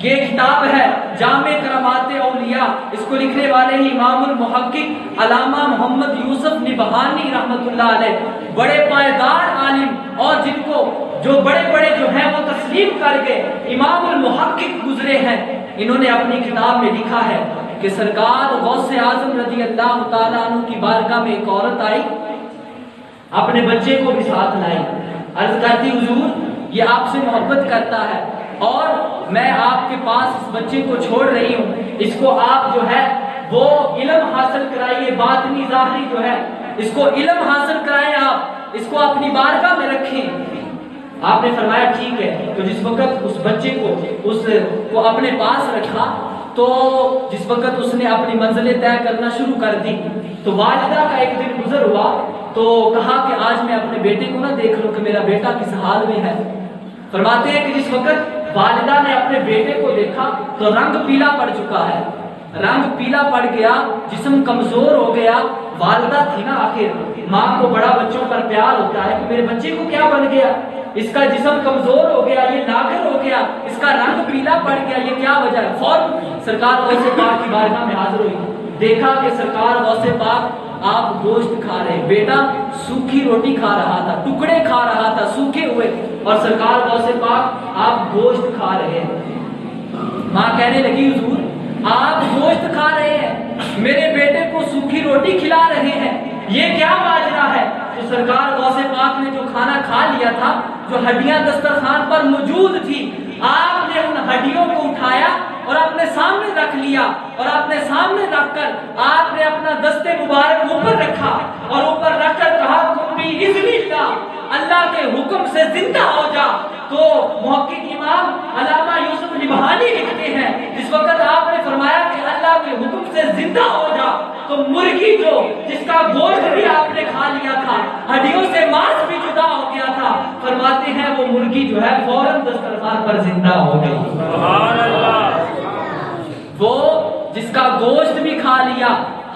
یہ کتاب ہے جامع کرامات اولیاء، اس کو لکھنے والے ہی امام المحقق علامہ محمد یوسف نبہانی رحمۃ اللہ علیہ، بڑے پائیدار عالم، اور جن کو جو بڑے بڑے جو ہیں وہ تسلیم کر کے امام المحقق گزرے ہیں، انہوں نے اپنی کتاب میں لکھا ہے کہ سرکار غوث اعظم رضی اللہ تعالیٰ عنہ کی بارگاہ میں ایک عورت آئی، اپنے بچے کو بھی ساتھ لائی، عرض کرتی حضور یہ آپ سے محبت کرتا ہے اور میں آپ کے پاس اس بچے کو چھوڑ رہی ہوں، اس کو آپ جو ہے وہ علم حاصل کرائیے، باطنی ظاہری جو ہے اس کو علم حاصل کرائیں، آپ اس کو اپنی بارگاہ میں رکھیں۔ آپ نے فرمایا ٹھیک ہے۔ تو جس وقت اس بچے کو اپنے پاس رکھا تو جس وقت اس نے اپنی منزلیں طے کرنا شروع کر دی تو والدہ کا ایک دن گزر ہوا تو کہا کہ آج میں اپنے بیٹے کو نہ دیکھ لوں کہ میرا بیٹا کس حال میں ہے۔ فرماتے ہیں کہ جس وقت والدہ نے اپنے بیٹے کو دیکھا تو رنگ پیلا پڑ چکا ہے، رنگ پیلا پڑ گیا، جسم کمزور ہو گیا۔ والدہ تھی نا، آخر ماں کو بڑا بچوں پر پیار ہوتا ہے کہ میرے بچے کو کیا بن گیا، اس کا جسم کمزور ہو گیا، یہ لاغر ہو گیا، اس کا رنگ پیلا پڑ گیا، یہ کیا وجہ ہے؟ فوراً سرکار غوث پاک کی بارگاہ میں حاضر ہوئی، دیکھا کہ سرکار غوث پاک آپ گوشت کھا رہے، بیٹا سوکھی روٹی کھا رہا تھا، ٹکڑے کھا رہا تھا سوکھے ہوئے، اور سرکار غوث پاک آپ گوشت کھا رہے ہیں۔ ماں کہنے لگی حضور آپ گوشت کھا رہے ہیں، میرے بیٹے کو سوکھی روٹی کھلا رہے ہیں، یہ کیا ماجرا ہے؟ تو سرکار غوث پاک نے جو کھانا کھا لیا تھا، جو ہڈیاں دسترخوان پر موجود تھی، آپ نے ان ہڈیوں کو اٹھایا اور اپنے سامنے رکھ لیا، اور اپنے سامنے رکھ کر آپ نے اپنا دست مبارک اوپر رکھا اور اوپر رکھ کر کہا تم بھی اذن اللہ، اللہ کے حکم سے زندہ ہو جا۔ تو محقق امام علامہ یوسف نبہانی لکھتے ہیں جس وقت آپ نے فرمایا کہ اللہ کے حکم سے زندہ ہو جا تو مرغی جو جس کا گوشت بھی آپ نے کھا لیا تھا، ہڈیوں سے ماس بھی جدا ہو گیا تھا، فرماتے ہیں وہ مرغی جو ہے فوراً دسترخوان پر زندہ ہو گئی۔ سبحان اللہ۔ وہ جس کا گوشت بھی کھا لیا،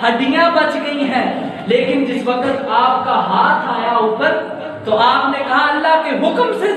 ہڈیاں بچ گئی ہیں، لیکن جس وقت آپ کا ہاتھ آیا اوپر تو آپ نے کہا اللہ کے حکم سے